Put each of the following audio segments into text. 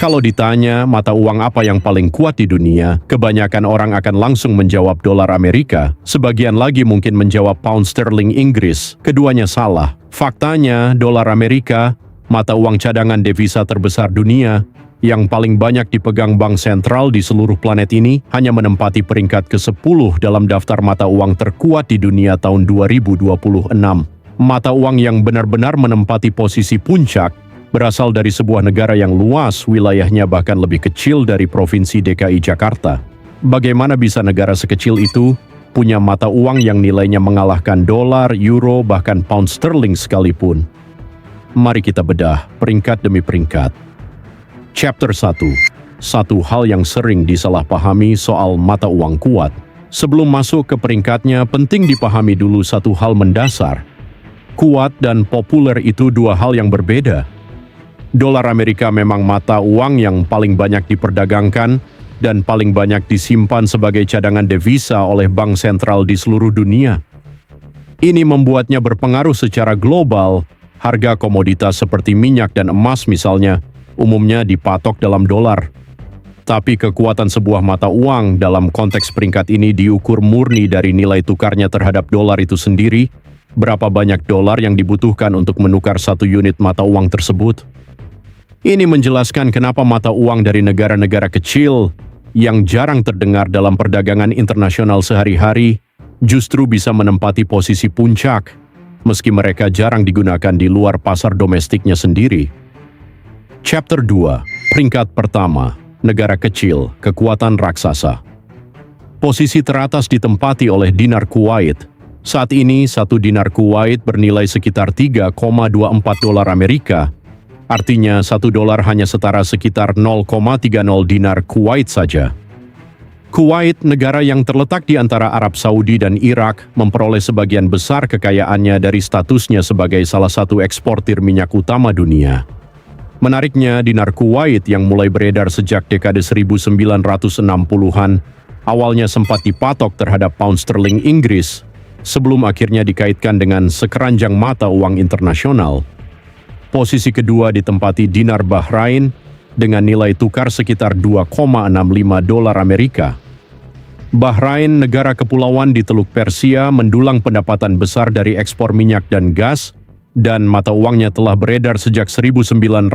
Kalau ditanya mata uang apa yang paling kuat di dunia, kebanyakan orang akan langsung menjawab dolar Amerika, sebagian lagi mungkin menjawab pound sterling Inggris. Keduanya salah. Faktanya, dolar Amerika, mata uang cadangan devisa terbesar dunia, yang paling banyak dipegang bank sentral di seluruh planet ini, hanya menempati peringkat ke-10 dalam daftar mata uang terkuat di dunia tahun 2026. Mata uang yang benar-benar menempati posisi puncak berasal dari sebuah negara yang luas, wilayahnya bahkan lebih kecil dari Provinsi DKI Jakarta. Bagaimana bisa negara sekecil itu punya mata uang yang nilainya mengalahkan dolar, euro, bahkan pound sterling sekalipun? Mari kita bedah peringkat demi peringkat. Chapter 1. Satu hal yang sering disalahpahami soal mata uang kuat. Sebelum masuk ke peringkatnya, penting dipahami dulu satu hal mendasar. Kuat dan populer itu dua hal yang berbeda. Dolar Amerika memang mata uang yang paling banyak diperdagangkan dan paling banyak disimpan sebagai cadangan devisa oleh bank sentral di seluruh dunia. Ini membuatnya berpengaruh secara global. Harga komoditas seperti minyak dan emas misalnya, umumnya dipatok dalam dolar. Tapi kekuatan sebuah mata uang dalam konteks peringkat ini diukur murni dari nilai tukarnya terhadap dolar itu sendiri. Berapa banyak dolar yang dibutuhkan untuk menukar satu unit mata uang tersebut? Ini menjelaskan kenapa mata uang dari negara-negara kecil yang jarang terdengar dalam perdagangan internasional sehari-hari justru bisa menempati posisi puncak, meski mereka jarang digunakan di luar pasar domestiknya sendiri. Chapter 2. Peringkat pertama. Negara kecil, kekuatan raksasa. Posisi teratas ditempati oleh dinar Kuwait. Saat ini, satu dinar Kuwait bernilai sekitar 3,24 dolar Amerika. Artinya, $1 hanya setara sekitar 0,30 dinar Kuwait saja. Kuwait, negara yang terletak di antara Arab Saudi dan Irak, memperoleh sebagian besar kekayaannya dari statusnya sebagai salah satu eksportir minyak utama dunia. Menariknya, dinar Kuwait yang mulai beredar sejak dekade 1960-an, awalnya sempat dipatok terhadap pound sterling Inggris, sebelum akhirnya dikaitkan dengan sekeranjang mata uang internasional. Posisi kedua ditempati dinar Bahrain dengan nilai tukar sekitar 2,65 dolar Amerika. Bahrain, negara kepulauan di Teluk Persia, mendulang pendapatan besar dari ekspor minyak dan gas, dan mata uangnya telah beredar sejak 1965,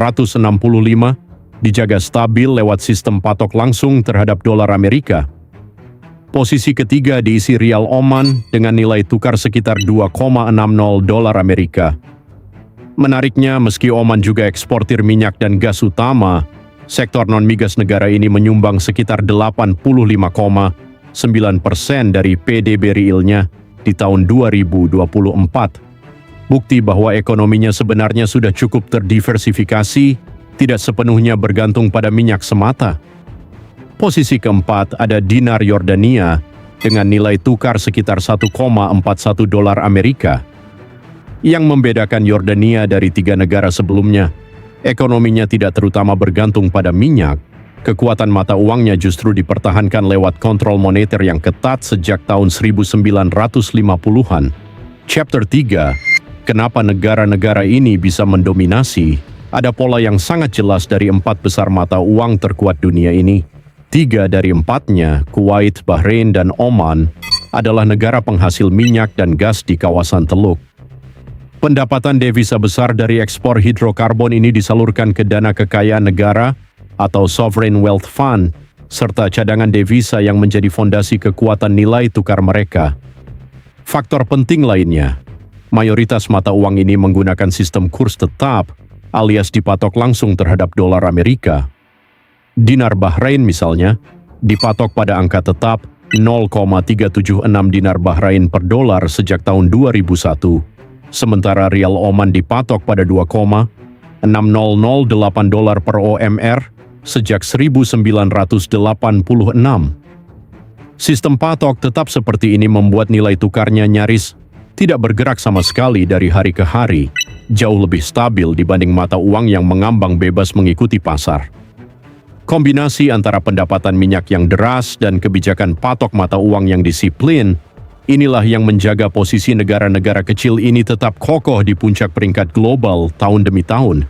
dijaga stabil lewat sistem patok langsung terhadap dolar Amerika. Posisi ketiga diisi rial Oman dengan nilai tukar sekitar 2,60 dolar Amerika. Menariknya, meski Oman juga eksportir minyak dan gas utama, sektor non-migas negara ini menyumbang sekitar 85,9% dari PDB realnya di tahun 2024. Bukti bahwa ekonominya sebenarnya sudah cukup terdiversifikasi, tidak sepenuhnya bergantung pada minyak semata. Posisi keempat ada dinar Yordania dengan nilai tukar sekitar 1,41 dolar Amerika. Yang membedakan Yordania dari tiga negara sebelumnya, ekonominya tidak terutama bergantung pada minyak. Kekuatan mata uangnya justru dipertahankan lewat kontrol moneter yang ketat sejak tahun 1950-an. Chapter 3. Kenapa negara-negara ini bisa mendominasi? Ada pola yang sangat jelas dari 4 besar mata uang terkuat dunia ini. 3 dari 4-nya, Kuwait, Bahrain, dan Oman, adalah negara penghasil minyak dan gas di kawasan Teluk. Pendapatan devisa besar dari ekspor hidrokarbon ini disalurkan ke dana kekayaan negara atau Sovereign Wealth Fund, serta cadangan devisa yang menjadi fondasi kekuatan nilai tukar mereka. Faktor penting lainnya, mayoritas mata uang ini menggunakan sistem kurs tetap, alias dipatok langsung terhadap dolar Amerika. Dinar Bahrain misalnya, dipatok pada angka tetap 0,376 dinar Bahrain per dolar sejak tahun 2001. Sementara rial Oman dipatok pada 2,6008 dolar per OMR sejak 1986. Sistem patok tetap seperti ini membuat nilai tukarnya nyaris tidak bergerak sama sekali dari hari ke hari, jauh lebih stabil dibanding mata uang yang mengambang bebas mengikuti pasar. Kombinasi antara pendapatan minyak yang deras dan kebijakan patok mata uang yang disiplin, inilah yang menjaga posisi negara-negara kecil ini tetap kokoh di puncak peringkat global tahun demi tahun.